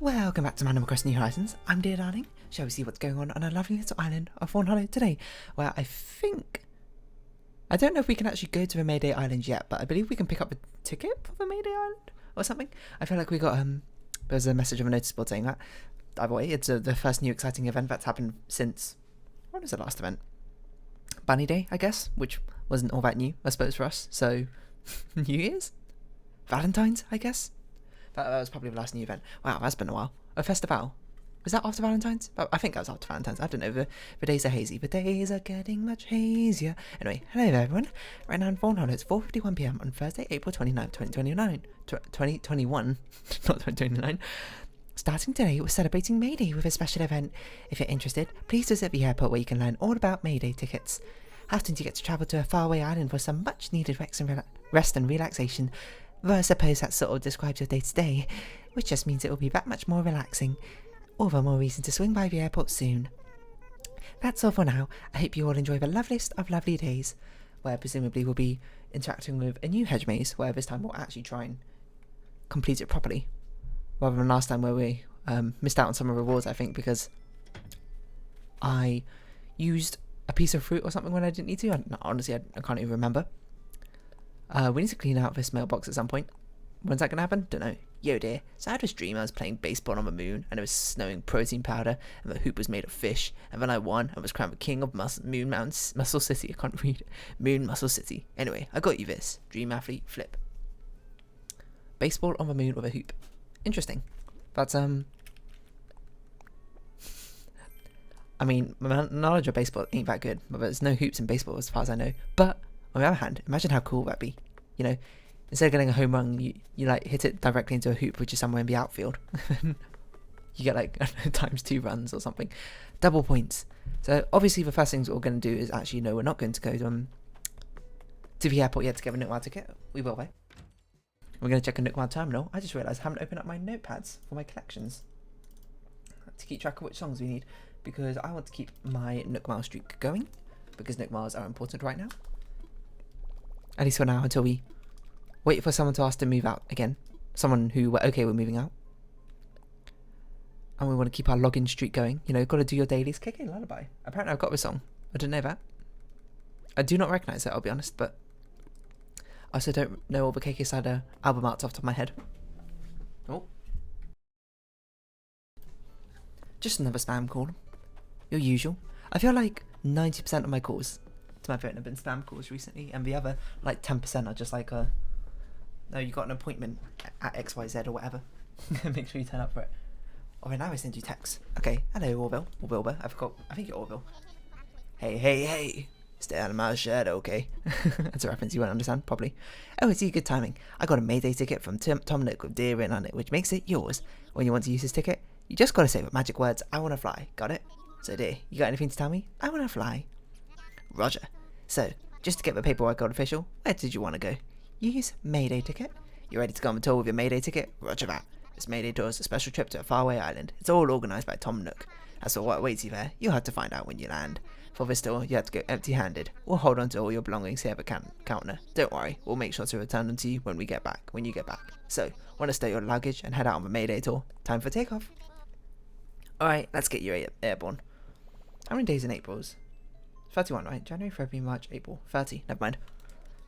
Welcome back to Animal Crossing New Horizons. I'm Dear Darling. Shall we see what's going on our lovely little island of Fawnhollow today? Well, I don't know if we can actually go to the Mayday Island yet, but I believe we can pick up a ticket for the Mayday Island or something. I feel like we got there's a message of a notice board saying that. Either way, it's the first new exciting event that's happened since, what was the last event? Bunny Day, I guess, which wasn't all that new, I suppose, for us. So, New Year's? Valentine's, I guess? That was probably the last new event. Wow, that's been a while. A festival. Was that after Valentine's? I think that was after Valentine's. I don't know. The days are hazy. The days are getting much hazier. Anyway, hello there, everyone. Right now in Fawnhallow, it's 4:51 PM on Thursday, April 29th, 2021. Not 2029. Starting today, we're celebrating Mayday with a special event. If you're interested, please visit the airport where you can learn all about Mayday tickets. How often do you get to travel to a faraway island for some much needed rest and relaxation? Well, I suppose that sort of describes your day-to-day, which just means it will be that much more relaxing. All the more reason to swing by the airport soon. That's all for now. I hope you all enjoy the loveliest of lovely days, where presumably we'll be interacting with a new hedge maze, where this time we'll actually try and complete it properly, rather than last time where we missed out on some of the rewards, I think, because I used a piece of fruit or something when I didn't need to. Honestly, I can't even remember. We need to clean out this mailbox at some point. When's that going to happen? Don't know. Yo dear. So I had this dream I was playing baseball on the moon, and it was snowing protein powder, and the hoop was made of fish, and then I won and was crowned the king of Moon Mountain Muscle City. I can't read. Moon Muscle City. Anyway, I got you this. Dream athlete flip. Baseball on the moon with a hoop. Interesting. That's I mean, my knowledge of baseball ain't that good, but there's no hoops in baseball as far as I know. But on the other hand, imagine how cool that'd be. You know, instead of getting a home run, you like hit it directly into a hoop, which is somewhere in the outfield. You get like times 2 runs or something. Double points. So obviously the first things we're going to do is actually, no, we're not going to go to the airport yet to get a Nookwild ticket. We will, though. We're going to check a Nookwild terminal. I just realised I haven't opened up my notepads for my collections to keep track of which songs we need, because I want to keep my Nookwild streak going, because Nookwild are important right now. At least for now, until we wait for someone to ask to move out again. Someone who we're okay with moving out. And we want to keep our login streak going. You know, got to do your dailies. KK Lullaby. Apparently I've got this song. I didn't know that. I do not recognise it, I'll be honest, but I also don't know all the KK Slider album arts off the top of my head. Oh. Just another spam call. Your usual. I feel like 90% of my calls to my phone have been spam calls recently, and the other like 10% are just like no, you got an appointment at XYZ or whatever. Make sure you turn up for it. Oh, now I send you text. Okay, hello Orville. Orville, I think you're Orville. Hey, stay out of my shadow, okay? That's a reference you won't understand, probably. Oh, it's you, good timing. I got a Mayday ticket from Tom Nook with deer written on it, which makes it yours. When you want to use his ticket, you just gotta say with magic words, I wanna fly. Got it? So dear, you got anything to tell me? I wanna fly. Roger. So, just to get the paperwork all official, where did you want to go? Use Mayday ticket. You ready to go on the tour with your Mayday ticket? Roger that. This Mayday tour is a special trip to a faraway island. It's all organised by Tom Nook. As for what awaits you there, you'll have to find out when you land. For this tour, you have to go empty-handed. We'll hold on to all your belongings here at the counter. Don't worry, we'll make sure to return them to you when you get back. So, want to stow your luggage and head out on the Mayday tour? Time for takeoff. Alright, let's get you airborne. How many days in April's? 31, right? January, February, March, April. 30, never mind.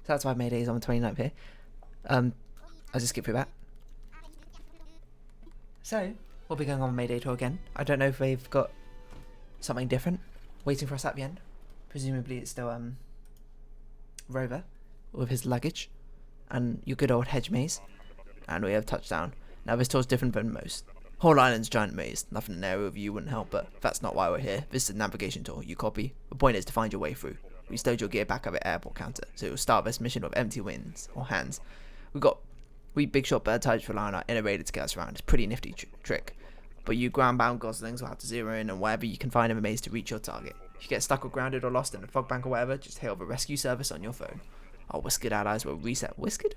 So that's why Mayday is on the 29th here. I'll just skip through that. So, we'll be going on a Mayday tour again. I don't know if they've got something different waiting for us at the end. Presumably it's still Rover with his luggage and your good old hedge maze. And we have touchdown. Now this tour's different than most. Whole island's giant maze. Nothing in there with you wouldn't help, but that's not why we're here. This is a navigation tour. You copy? The point is to find your way through. We stowed your gear back at the airport counter, so you'll start this mission with empty wins or hands. We've got 3 big shot bird types rely on our innovated to get us around. It's a pretty nifty trick. But you ground-bound goslings will have to zero in on wherever you can find in the maze to reach your target. If you get stuck or grounded or lost in a fog bank or whatever, just hail the rescue service on your phone. Our whiskered allies will reset. Whiskered?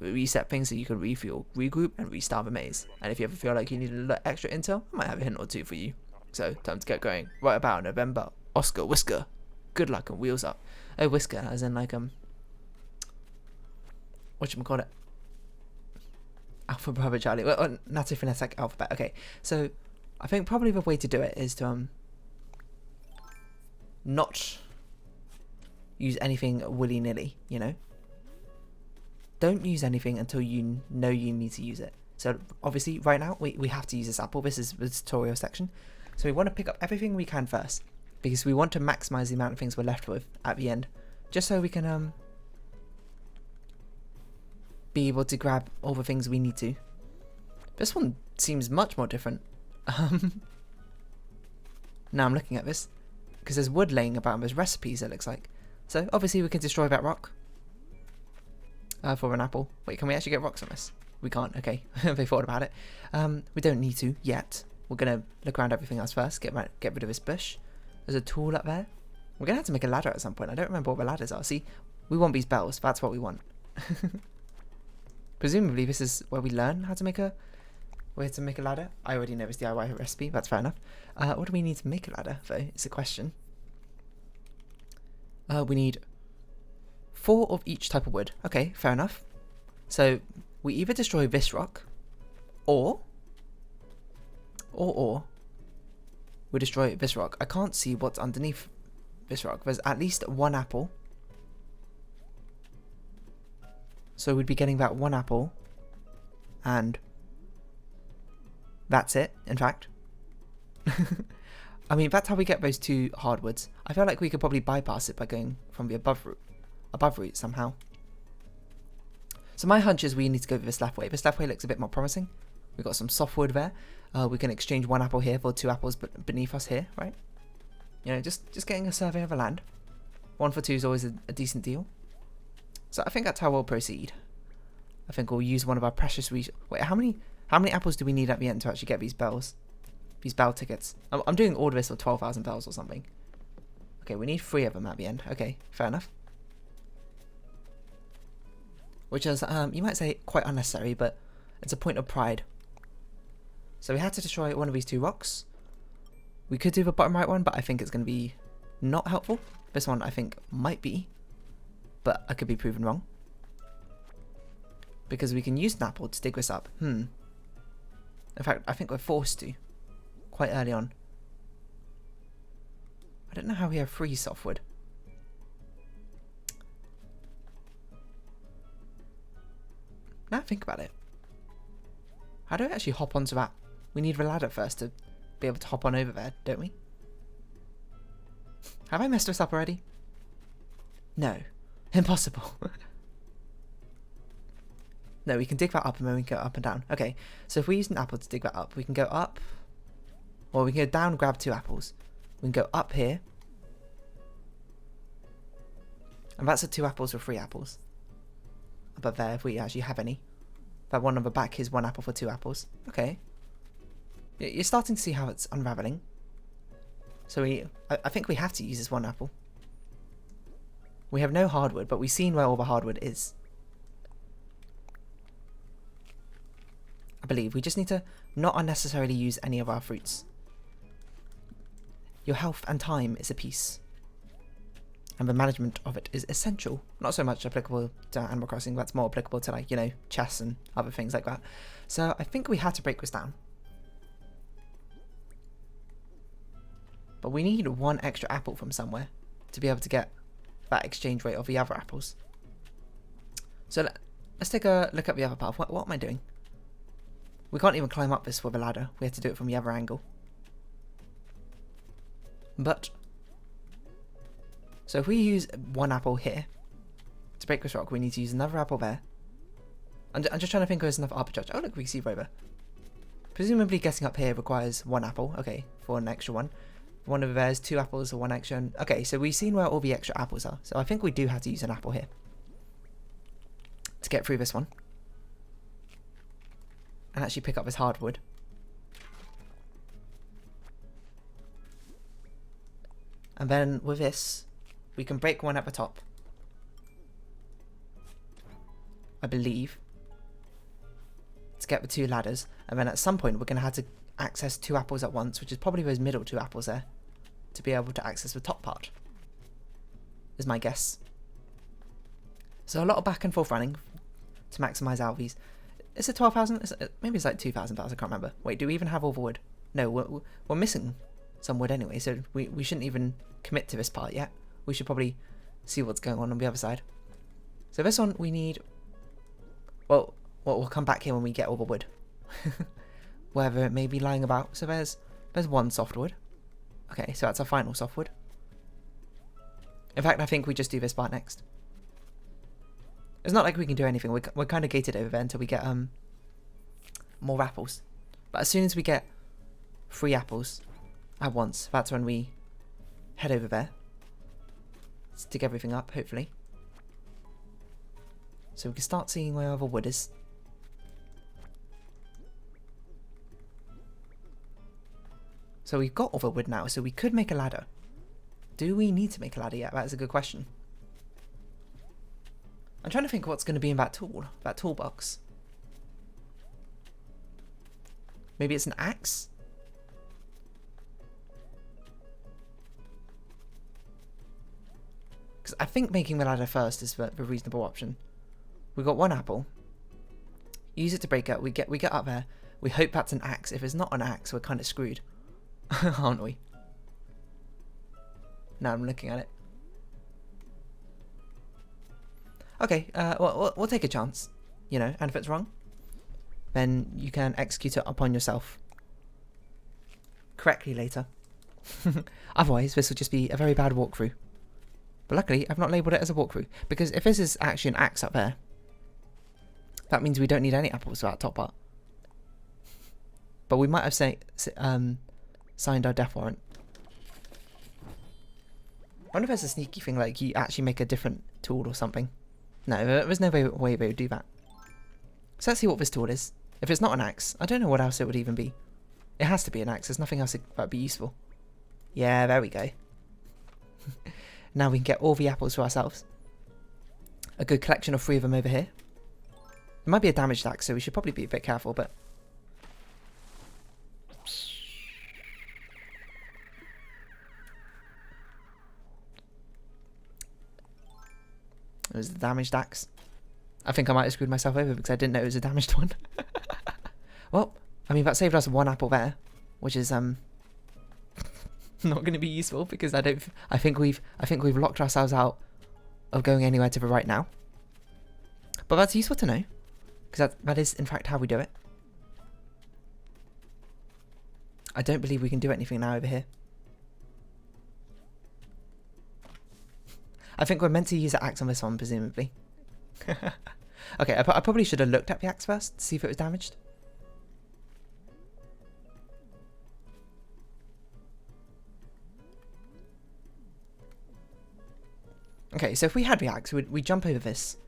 We'll reset things so you can refuel, regroup, and restart the maze. And if you ever feel like you need a little extra intel, I might have a hint or two for you. So, time to get going. Right about November. Oscar, Whisker. Good luck and wheels up. Oh, Whisker, as in like, whatchamacallit? Alpha Bravo Charlie. Well, Nazi phonetic alphabet. Okay, so I think probably the way to do it is to not use anything willy-nilly, you know? Don't use anything until you know you need to use it. So obviously right now we have to use this apple. This is the tutorial section. So we want to pick up everything we can first, because we want to maximize the amount of things we're left with at the end, just so we can be able to grab all the things we need to. This one seems much more different. Now I'm looking at this, because there's wood laying about and there's recipes, it looks like. So obviously we can destroy that rock for an apple. Wait, can we actually get rocks on this? We can't. Okay, they thought about it. We don't need to yet. We're gonna look around everything else first. Get rid of this bush. There's a tool up there. We're gonna have to make a ladder at some point. I don't remember what the ladders are. See, we want these bells. That's what we want. Presumably this is where we learn how to make a ladder. I already know this DIY recipe. That's fair enough. What do we need to make a ladder though? It's a question. We need 4 of each type of wood. Okay, fair enough. So we either destroy this rock, or we destroy this rock. I can't see what's underneath this rock. There's at least 1 apple. So we'd be getting that 1 apple, and that's it, in fact. I mean, that's how we get those 2 hardwoods. I feel like we could probably bypass it by going from the above route somehow. So my hunch is we need to go this left way. This left way looks a bit more promising. We've got some softwood there. We can exchange 1 apple here for 2 apples beneath us here, right? You know, just getting a survey of the land. 1 for 2 is always a decent deal. So I think that's how we'll proceed. I think we'll use one of our precious resources. Wait, how many apples do we need at the end to actually get these bells? These bell tickets. I'm doing all of this for 12,000 bells or something. Okay, we need 3 of them at the end. Okay, fair enough. Which is, you might say, quite unnecessary, but it's a point of pride. So we had to destroy one of these 2 rocks. We could do the bottom right one, but I think it's going to be not helpful. This one I think might be, but I could be proven wrong. Because we can use an apple to dig this up. In fact, I think we're forced to. Quite early on. I don't know how we have 3 softwood. Now think about it. How do we actually hop onto that? We need the ladder first to be able to hop on over there, don't we? Have I messed this up already? No. Impossible. No, we can dig that up and then we can go up and down. Okay, so if we use an apple to dig that up, we can go up. Or we can go down and grab 2 apples. We can go up here. And that's at 2 apples or 3 apples. Above there, if we actually have any. That one on the back is 1 apple for 2 apples. Okay. You're starting to see how it's unraveling. So I think we have to use this 1 apple. We have no hardwood, but we've seen where all the hardwood is. I believe we just need to not unnecessarily use any of our fruits. Your health and time is a piece, and the management of it is essential. Not so much applicable to Animal Crossing, that's more applicable to, like, you know, chess and other things like that. So I think we had to break this down. But we need 1 extra apple from somewhere to be able to get that exchange rate of the other apples. So let's take a look at the other path. What am I doing? We can't even climb up this with a ladder. We have to do it from the other angle. But so if we use 1 apple here to break this rock, we need to use another apple there. I'm just trying to think of there's enough arbitrage. Oh look, we can see Rover. Presumably getting up here requires 1 apple. Okay, for an extra one. One of theirs, 2 apples or 1 extra. Okay, so we've seen where all the extra apples are. So I think we do have to use an apple here to get through this one. And actually pick up this hardwood. And then with this, we can break 1 at the top. I believe. To get the 2 ladders. And then at some point we're going to have to access 2 apples at once, which is probably those middle 2 apples there, to be able to access the top part. Is my guess. So a lot of back and forth running to maximise out these. Is it 12,000? Maybe it's like 2,000 bars, I can't remember. Wait, do we even have all the wood? No, we're missing some wood anyway, so we shouldn't even commit to this part yet. We should probably see what's going on the other side. So this one we need... Well, we'll come back here when we get all the wood. Wherever it may be lying about. So there's one softwood. Okay, so that's our final softwood. In fact, I think we just do this part next. It's not like we can do anything. We're kind of gated over there until we get more apples. But as soon as we get 3 apples at once, that's when we head over there. Let's dig everything up, hopefully. So we can start seeing where other wood is. So we've got all the wood now, so we could make a ladder. Do we need to make a ladder yet? That's a good question. I'm trying to think what's going to be in that toolbox. Maybe it's an axe? Because I think making the ladder first is the reasonable option. We've got 1 apple. Use it to break it. We get up there. We hope that's an axe. If it's not an axe, we're kind of screwed. Aren't we? Now I'm looking at it. Okay, we'll take a chance. You know, and if it's wrong, then you can execute it upon yourself correctly later. Otherwise, this will just be a very bad walkthrough. But luckily, I've not labelled it as a walkthrough, because if this is actually an axe up there, that means we don't need any apples for that top part. But we might have signed our death warrant. I wonder if there's a sneaky thing, like you actually make a different tool or something. No, there's no way they would do that. So let's see what this tool is. If it's not an axe, I don't know what else it would even be. It has to be an axe, there's nothing else that would be useful. Yeah, there we go. Now we can get all the apples for ourselves. A good collection of 3 of them over here. It might be a damaged axe, so we should probably be a bit careful, but... It was the damaged axe. I think I might have screwed myself over because I didn't know it was a damaged one. Well, I mean, that saved us 1 apple there, which is not going to be useful because I think we've locked ourselves out of going anywhere to the right now. But that's useful to know because that is in fact how we do it. I don't believe we can do anything now over here. I think we're meant to use the axe on this one, presumably. Okay, I probably should have looked at the axe first to see if it was damaged. Okay, so if we had the axe, we'd jump over this.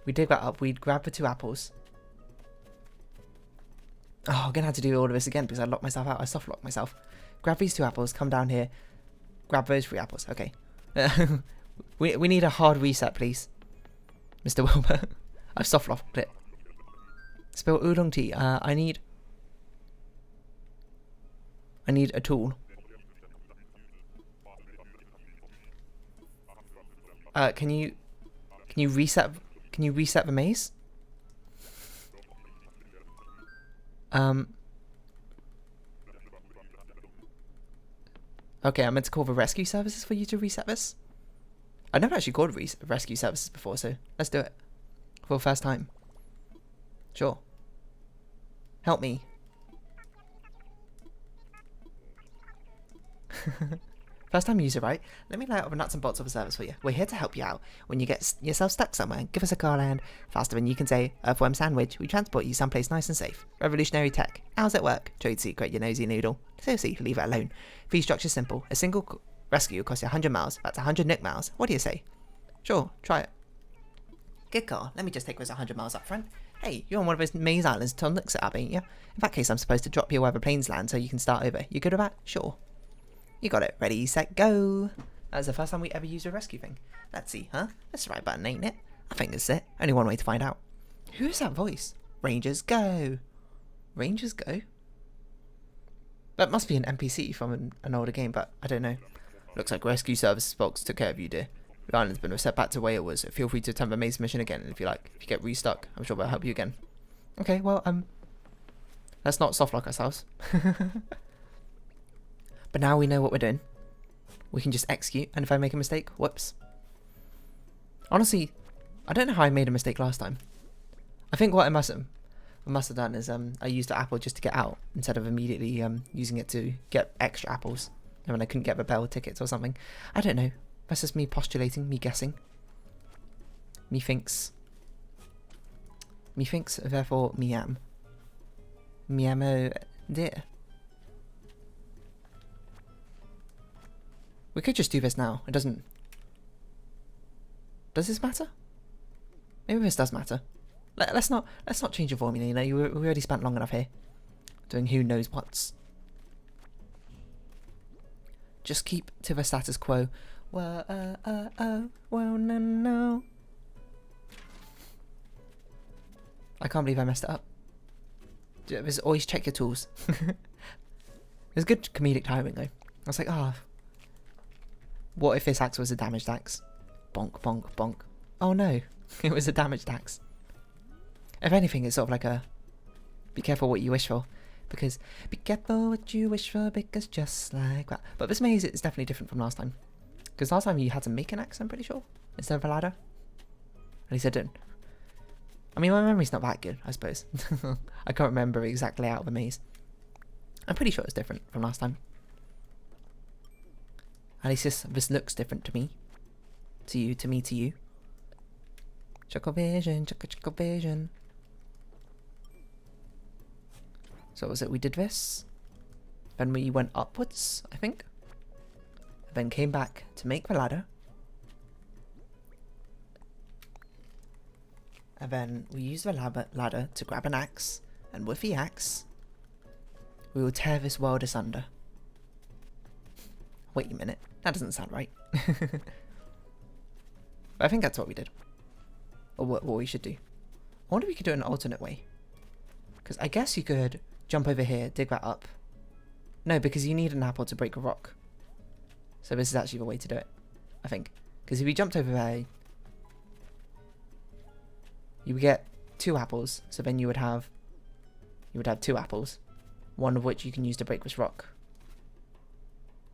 We'd dig that up, we'd grab the 2 apples. Oh, I'm going to have to do all of this again because I locked myself out. I soft locked myself. Grab these 2 apples, come down here, grab those 3 apples. Okay. We need a hard reset, please. Mr. Wilbur. I've soft locked it. Spill oolong tea. I need a tool. Can you reset the maze? Okay, I'm meant to call the rescue services for you to reset this. I've never actually called rescue services before, so let's do it. For the first time. Sure. Help me. First time user, right? Let me lay out the nuts and bolts of a service for you. We're here to help you out. When you get yourself stuck somewhere, give us a call and faster than you can say earthworm sandwich, we transport you someplace nice and safe. Revolutionary tech. How's it work? Trade secret, you nosy noodle. Seriously, leave it alone. Fee structure's simple. A single rescue will cost you 100 miles. That's 100 Nick miles. What do you say? Sure, try it. Good call. Let me just take those 100 miles up front. Hey, you're on one of those maze islands Tom looks at, ain't you? In that case, I'm supposed to drop you where the planes land so you can start over. You good with that? Sure. You got it. Ready, set, go. That's the first time we ever used a rescue thing. Let's see, huh? That's the right button, ain't it? I think that's it. Only one way to find out. Who is that voice? Rangers, go. Rangers, go? That must be an NPC from an older game, but I don't know. Looks like rescue services folks took care of you, dear. The island's been reset back to where it was. Feel free to attempt the maze mission again if you like. If you get restuck, I'm sure they'll help you again. Okay, well, let's not softlock ourselves. But now we know what we're doing. We can just execute, and if I make a mistake, whoops. Honestly, I don't know how I made a mistake last time. I think what I must have done is I used the apple just to get out instead of immediately using it to get extra apples. And when I couldn't get the bell tickets or something. I don't know. That's just me postulating, me guessing. Methinks, therefore me am. Me am dear. We could just do this now. It doesn't... Does this matter? Maybe this does matter. Let's not change the formula, you know, we already spent long enough here. Doing who knows what's. Just keep to the status quo. Well, no. I can't believe I messed it up. Just always check your tools. There's good comedic timing though. I was like, ah. What if this axe was a damaged axe? Bonk, bonk, bonk. Oh no, it was a damaged axe. If anything, it's sort of like a be careful what you wish for. Because be careful what you wish for, because just like that. But this maze is definitely different from last time. Because last time you had to make an axe, I'm pretty sure, instead of a ladder. At least I didn't. I mean, my memory's not that good, I suppose. I can't remember the exact layout of the maze. I'm pretty sure it's different from last time. At least this looks different to me. To you, to me, to you. Chuckle vision, chuckle vision. So was it we did this? Then we went upwards, I think. Then came back to make the ladder. And then we used the ladder to grab an axe. And with the axe, we will tear this world asunder. Wait a minute, that doesn't sound right. But I think that's what we did. Or what we should do. I wonder if we could do it an alternate way. Because I guess you could jump over here, dig that up. No, because you need an apple to break a rock. So this is actually the way to do it, I think. Because if you jumped over there, you would get 2 apples. So then you would have 2 apples. One of which you can use to break this rock.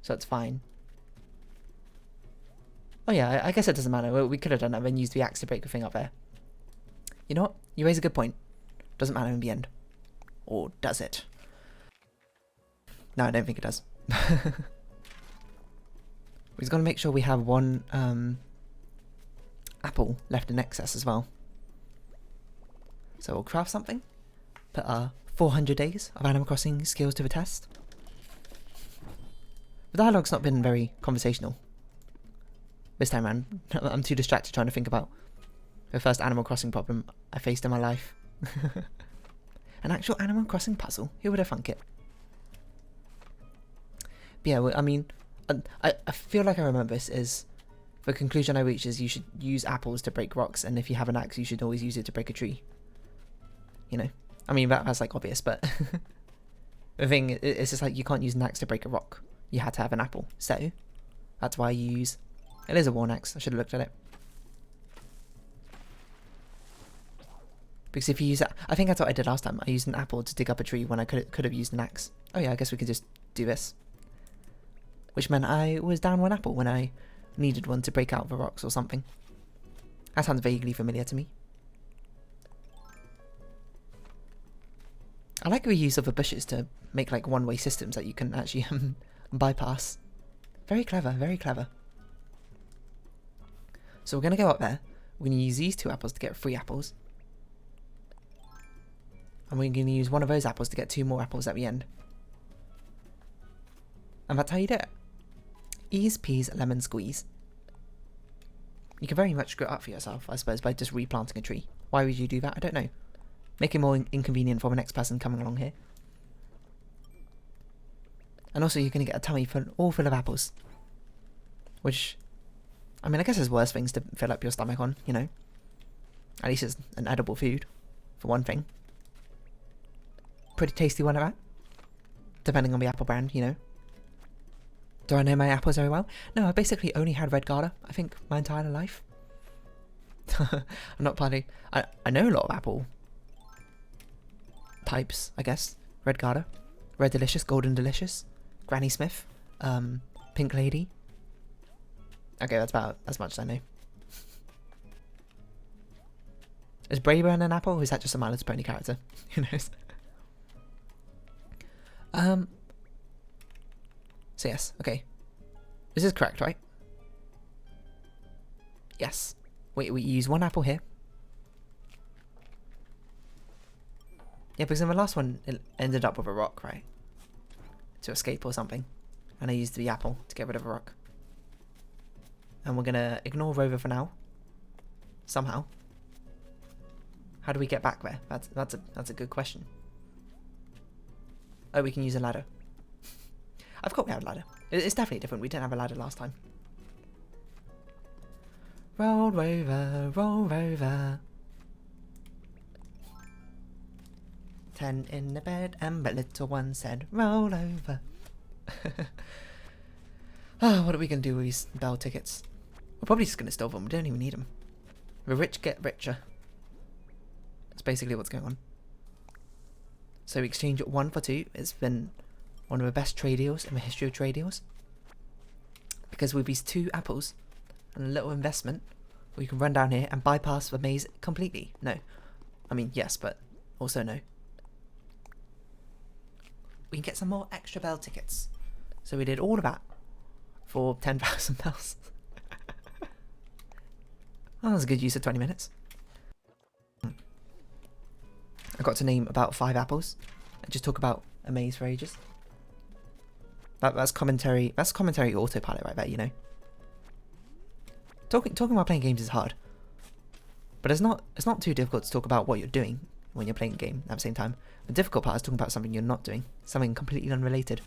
So that's fine. Oh yeah, I guess it doesn't matter. We could have done that and then used the axe to break the thing up there. You know what? You raise a good point. Doesn't matter in the end. Or does it? No, I don't think it does. We're just going to make sure we have 1 apple left in excess as well. So we'll craft something. Put our 400 days of Animal Crossing skills to the test. The dialogue's not been very conversational. This time around, I'm too distracted trying to think about the first Animal Crossing problem I faced in my life. An actual Animal Crossing puzzle. Who would have thunk it? But yeah, well, I mean, I feel like I remember this is the conclusion I reached is you should use apples to break rocks, and if you have an axe, you should always use it to break a tree. You know, I mean that's like obvious, but the thing it's just like you can't use an axe to break a rock. You had to have an apple, so that's why you use. It is a worn axe. I should have looked at it. Because if you use that, I think that's what I did last time. I used an apple to dig up a tree when I could have used an axe. Oh yeah, I guess we could just do this. Which meant I was down 1 apple when I needed one to break out the rocks or something. That sounds vaguely familiar to me. I like the use of the bushes to make like one-way systems that you can actually bypass. Very clever, very clever. So we're going to go up there. We're going to use these 2 apples to get 3 apples. And we're going to use one of those apples to get 2 more apples at the end. And that's how you do it. Ease, peas, lemon squeeze. You can very much screw it up for yourself, I suppose, by just replanting a tree. Why would you do that? I don't know. Make it more inconvenient for the next person coming along here. And also you're going to get a tummy all full of apples. Which, I mean, I guess there's worse things to fill up your stomach on, you know. At least it's an edible food, for one thing. Pretty tasty one of that. Depending on the apple brand, you know. Do I know my apples very well? No, I basically only had Red Garter, I think, my entire life. I'm not planning. I know a lot of apple types, I guess. Red Garter, Red Delicious, Golden Delicious, Granny Smith, Pink Lady. Okay, that's about as much as I know. Is Brayburn an apple, or is that just a My Little Pony character? Who knows? So yes, okay. This is correct, right? Yes. We use one apple here. Yeah, because in the last one, it ended up with a rock, right? To escape or something. And I used the apple to get rid of a rock. And we're gonna ignore Rover for now. Somehow. How do we get back there? That's a good question. Oh, we can use a ladder. I forgot we had a ladder. It's definitely different. We didn't have a ladder last time. Roll Rover, roll Rover. 10 in the bed, and but little one said, roll over. Oh, what are we going to do with these bell tickets? We're probably just going to steal them. We don't even need them. The rich get richer. That's basically what's going on. So we exchange 1 for 2. It's been one of the best trade deals in the history of trade deals. Because with these 2 apples and a little investment, we can run down here and bypass the maze completely. No. I mean, yes, but also no. We can get some more extra bell tickets. So we did all of that for 10,000 bells. That was a good use of 20 minutes. I got to name about 5 apples and just talk about a maze for ages. That's commentary. That's commentary autopilot right there, you know. Talking while playing games is hard, but it's not too difficult to talk about what you're doing when you're playing a game at the same time. The difficult part is talking about something you're not doing, something completely unrelated.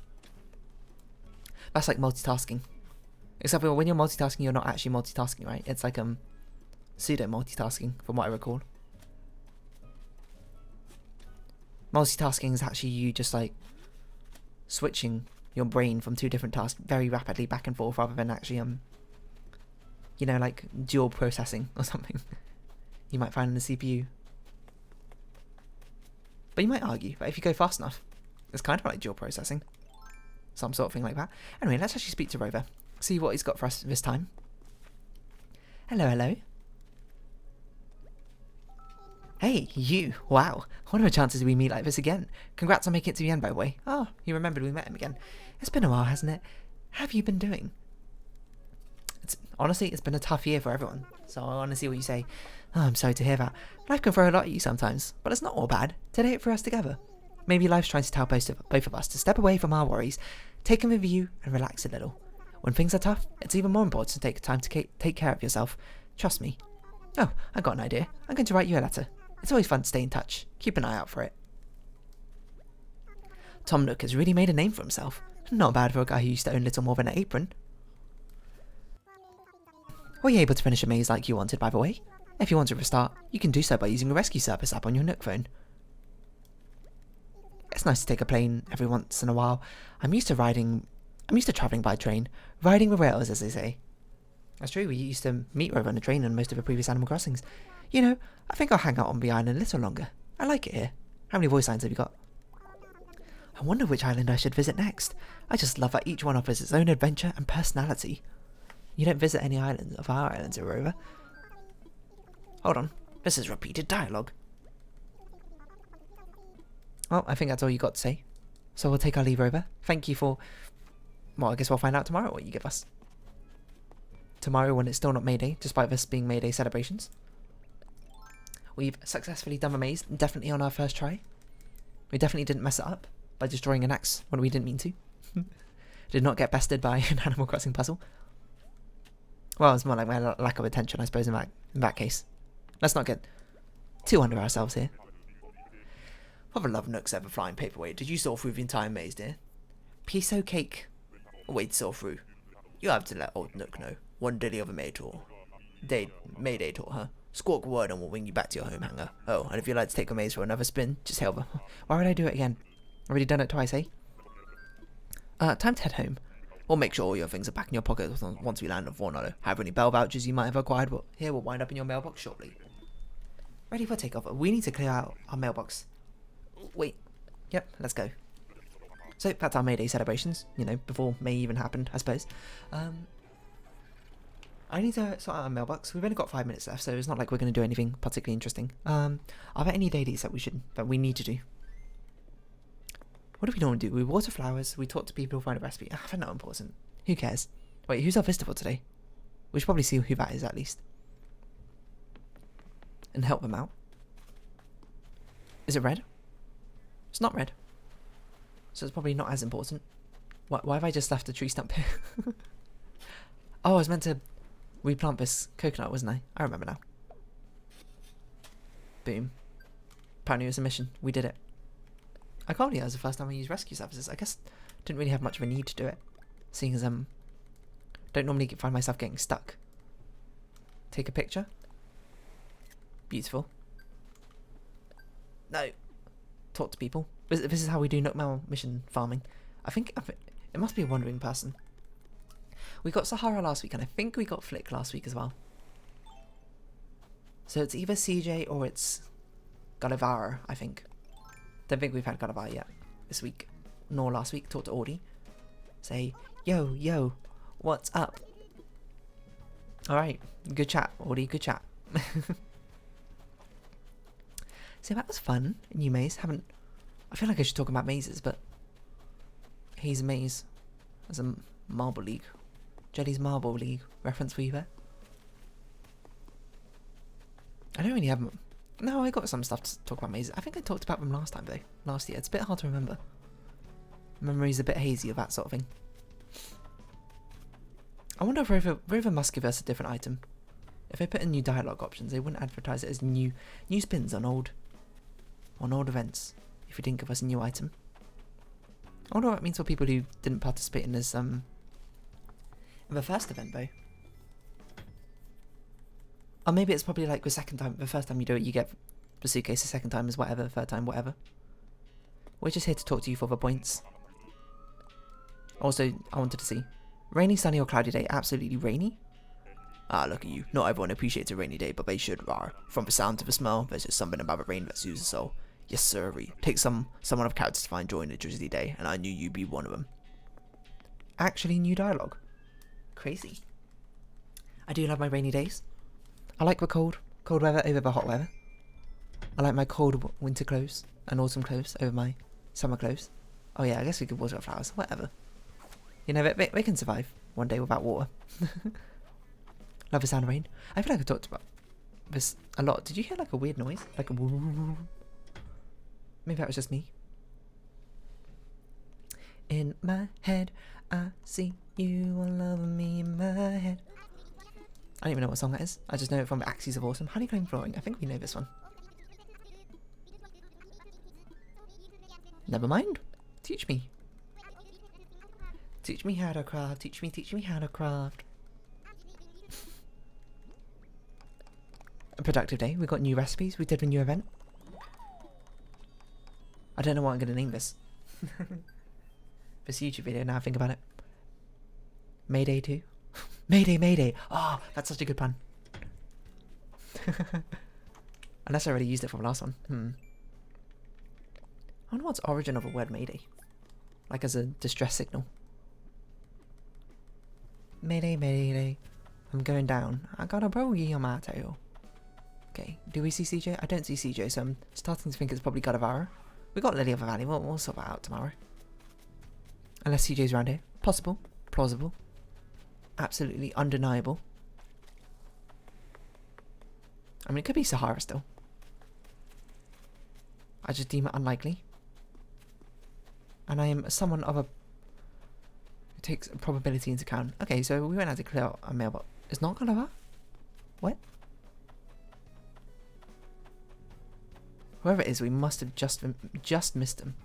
That's like multitasking. Except for when you're multitasking, you're not actually multitasking, right? It's like pseudo multitasking, from what I recall. Multitasking is actually you just like switching your brain from 2 different tasks very rapidly back and forth, rather than actually you know, like dual processing or something you might find in the CPU. But you might argue that if you go fast enough, it's kind of like dual processing. Some sort of thing like that. Anyway, let's actually speak to Rover. See what he's got for us this time. Hello, hello. Hey, you. Wow. What are the chances we meet like this again? Congrats on making it to the end, by the way. Oh, you remembered we met him again. It's been a while, hasn't it? How have you been doing? Honestly, it's been a tough year for everyone. So I want to see what you say. Oh, I'm sorry to hear that. Life can throw a lot at you sometimes, but it's not all bad. Today for us together. Maybe life's trying to tell both of us to step away from our worries, take them with you, and relax a little. When things are tough, it's even more important to take time to take care of yourself. Trust me. Oh, I got an idea. I'm going to write you a letter. It's always fun to stay in touch. Keep an eye out for it. Tom Nook has really made a name for himself. Not bad for a guy who used to own little more than an apron. Were you able to finish a maze like you wanted, by the way? If you want to restart, you can do so by using the Rescue Service app on your Nook phone. It's nice to take a plane every once in a while. I'm used to travelling by train, riding the rails, as they say. That's true, we used to meet Rover on a train on most of the previous Animal Crossings. You know, I think I'll hang out on the island a little longer. I like it here. How many voice lines have you got? I wonder which island I should visit next. I just love that each one offers its own adventure and personality. You don't visit any islands of our islands, Rover. Hold on, this is repeated dialogue. Well, I think that's all you got to say. So we'll take our leave, Rover. Thank you for... Well, I guess we'll find out tomorrow what you give us. Tomorrow when it's still not Mayday, despite this being Mayday celebrations. We've successfully done the maze, definitely on our first try. We definitely didn't mess it up by destroying an axe when we didn't mean to. Did not get bested by an Animal Crossing puzzle. Well, it's more like my lack of attention, I suppose, in that case. Let's not get too under ourselves here. For the love of Nook's ever flying paperweight, did you saw through the entire maze, dear? Piece of cake. Wait, saw through. You have to let old Nook know. One dilly of a Mayday tour, huh? Squawk a word and we'll wing you back to your home hanger. Oh, and if you'd like to take the maze for another spin, just hail them. Why would I do it again? Already done it twice, eh? Time to head home. We'll make sure all your things are back in your pocket once we land on Fawnhallow. Have any bell vouchers you might have acquired, but here will wind up in your mailbox shortly. Ready for takeoff. We need to clear out our mailbox. Wait. Yep, let's go. So that's our Mayday celebrations, you know, before May even happened, I suppose. I need to sort out our mailbox. We've only got 5 minutes left, so it's not like we're going to do anything particularly interesting. Are there any dailies that we need to do? What do we normally do? We water flowers, we talk to people, find a recipe. They're not important. Who cares? Wait, who's our visitor for today? We should probably see who that is at least. And help them out. Is it red? It's not red. So it's probably not as important. Why have I just left the tree stump here? Oh, I was meant to replant this coconut, wasn't I? I remember now. Boom. Apparently it was a mission. We did it. I can't believe that was the first time I used rescue services. I guess didn't really have much of a need to do it. Seeing as don't normally find myself getting stuck. Take a picture. Beautiful. No. Talk to people. This is how we do Nookmal mission farming. I think it must be a wandering person. We got Sahara last week, and I think we got Flick last week as well. So it's either CJ or it's Gullivar, I think. Don't think we've had Gullivar yet this week, nor last week. Talk to Audie. Say, yo, what's up? Alright, good chat, Audie, good chat. So that was fun. New maze. I feel like I should talk about mazes, but Haze Maze as a Marble League. Jelly's Marble League reference for you there. I don't really have... No, I got some stuff to talk about mazes. I think I talked about them last time though. Last year. It's a bit hard to remember. Memory's a bit hazy of that sort of thing. I wonder if Rover must give us a different item. If they put in new dialogue options, they wouldn't advertise it as new spins on old events. If we didn't give us a new item. I wonder what it means for people who didn't participate in this in the first event though. Or maybe it's probably like the first time you do it, you get the suitcase, the second time is whatever, third time whatever. We're just here to talk to you for the points. Also, I wanted to see. Rainy, sunny or cloudy day? Absolutely rainy. Ah, look at you. Not everyone appreciates a rainy day, but they should. From the sound to the smell, there's just something about the rain that soothes the soul. Yes, sirree. Take someone of character to find joy in a drizzly day, and I knew you'd be one of them. Actually, new dialogue. Crazy. I do love my rainy days. I like the cold weather over the hot weather. I like my cold winter clothes and autumn clothes over my summer clothes. Oh yeah, I guess we could water our flowers. Whatever. You know, they can survive one day without water. Love the sound of rain. I feel like I talked about this a lot. Did you hear like a weird noise? Like a... Maybe that was just me. In my head, I see you all over me in my head. I don't even know what song that is. I just know it from the Axes of Awesome. Honeycomb Flooring. I think we know this one. Never mind. Teach me. Teach me how to craft. Teach me how to craft. A productive day. We got new recipes. We did a new event. I don't know what I'm going to name this. This YouTube video, now I think about it. Mayday 2. Mayday. Oh, that's such a good pun. Unless I already used it for the last one. I wonder what's the origin of a word Mayday. Like as a distress signal. Mayday. I'm going down. I got a bogey on my tail. Okay, do we see CJ? I don't see CJ, so I'm starting to think it's probably Gullivar. We got Lily of the Valley. We'll sort that out tomorrow. Unless CJ's around here. Possible. Plausible. Absolutely undeniable. I mean, it could be Sahara still. I just deem it unlikely. And I am someone of a... who takes probability into account. Okay, so we went out to clear out a mailbox. It's not Gullivar? What? Whoever it is, we must have just missed him.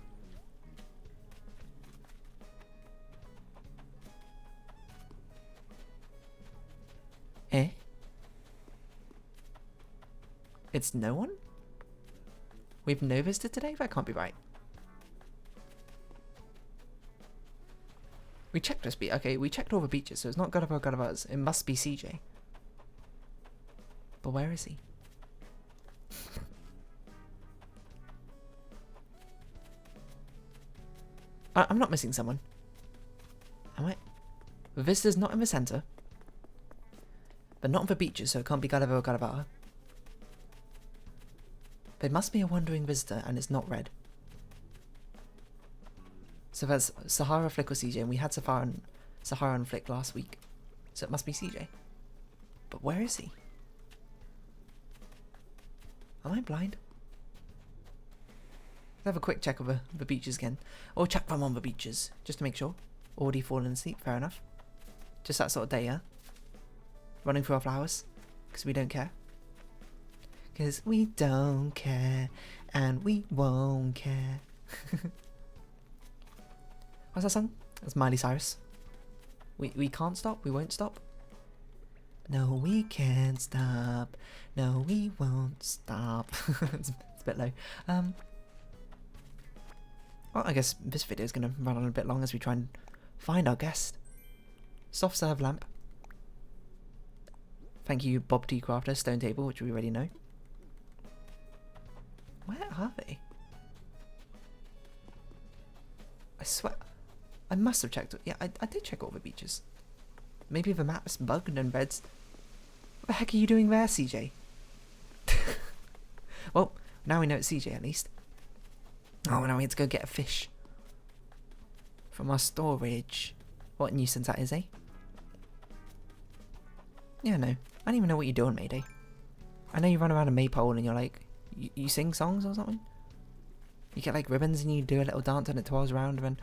Eh? It's no one? We've no visitor today? That can't be right. We checked this beach. Okay, we checked all the beaches, so it's not Gullivar's. It must be CJ. But where is he? I'm not missing someone. Am I? The visitor's not in the centre. But not on the beaches, so it can't be Gulliver or Gulliver. There must be a wandering visitor, and it's not red. So there's Sahara, Flick, or CJ, and we had Sahara and Flick last week. So it must be CJ. But where is he? Am I blind? Let's have a quick check of the beaches again. Or check them on the beaches, just to make sure. Already fallen asleep, fair enough. Just that sort of day, yeah? Running through our flowers, because we don't care. Because we don't care, and we won't care. What's that song? That's Miley Cyrus. We can't stop, we won't stop. No, we can't stop. No, we won't stop. It's a bit low. Well, I guess this video is going to run on a bit long as we try and find our guest. Soft serve lamp. Thank you, Bob T. Crafter, stone table, which we already know. Where are they? I swear, I must have checked. Yeah, I did check all the beaches. Maybe the map's bugged and red's. What the heck are you doing there, CJ? Well, now we know it's CJ at least. Oh, now we have to go get a fish from our storage. What a nuisance that is, eh? Yeah, no. I don't even know what you're doing, Mayday. I know you run around a maypole and you're like, you sing songs or something? You get like ribbons and you do a little dance and it twirls around and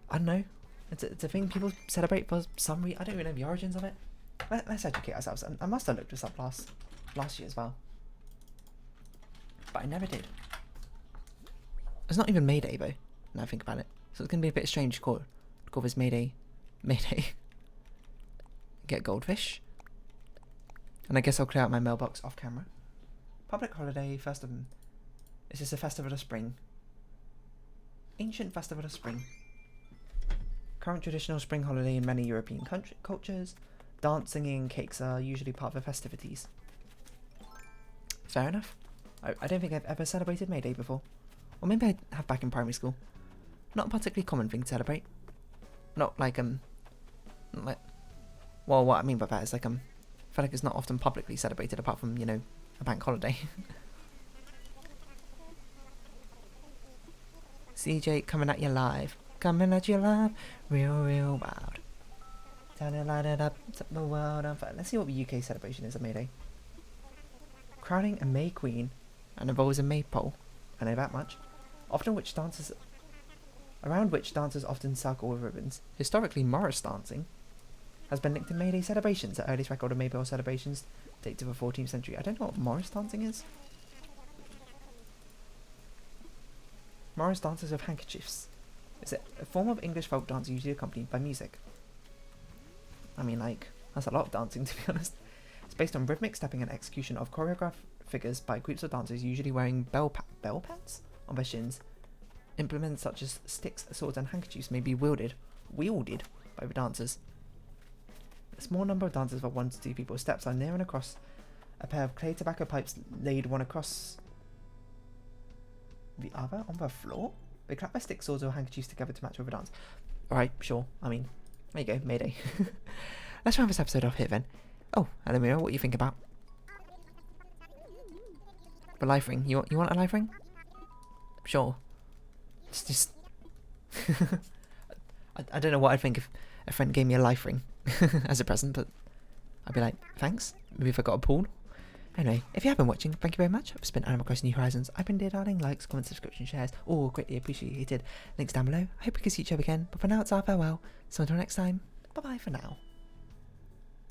I don't know. It's a thing people celebrate for some reason. I don't even know the origins of it. Let's educate ourselves. I must have looked this up last year as well. But I never did. It's not even Mayday though, now I think about it. So it's going to be a bit strange to call this Mayday. Get goldfish. And I guess I'll clear out my mailbox off camera. Public holiday, first of them. This is a festival of spring. Ancient festival of spring. Current traditional spring holiday in many European cultures. Dance, singing, and cakes are usually part of the festivities. Fair enough. I don't think I've ever celebrated May Day before. Or maybe I have back in primary school. Not a particularly common thing to celebrate. Not like, well, what I mean by that is like, I feel like it's not often publicly celebrated apart from, you know, a bank holiday. CJ coming at you live. Coming at you live. Real wild. Turn it, light it up. Set the world on fire. Let's see what the UK celebration is of May Day. Crowning a May Queen and involves a maypole. I know that much. Around which dancers often circle with ribbons. Historically, Morris dancing has been linked to May Day celebrations. The earliest record of maypole celebrations date to the 14th century. I don't know what Morris dancing is. Morris dances with handkerchiefs. It's a form of English folk dance usually accompanied by music. I mean, like, that's a lot of dancing, to be honest. It's based on rhythmic stepping and execution of choreographed figures by groups of dancers, usually wearing bell pads on their shins. Implements such as sticks, swords, and handkerchiefs may be wielded by the dancers. A small number of dancers, for 1 to 2 people, steps are near and across a pair of clay tobacco pipes laid one across the other on the floor. They clap their sticks, swords, or handkerchiefs together to match with the dance. Alright, sure. I mean, there you go, Mayday. Let's round this episode off here then. Oh, hello Mira, what do you think about the life ring? You want a life ring? Sure. It's just I don't know what I'd think if a friend gave me a life ring as a present, but I'd be like, thanks. Maybe if I got a pool. Anyway, if you have been watching, thank you very much. I've been Animal Crossing New Horizons. I've been Dear Darling. Likes, comments, subscriptions, shares, all greatly appreciated. Links down below. I hope we can see each other again, but for now it's our farewell. So until next time, bye bye for now.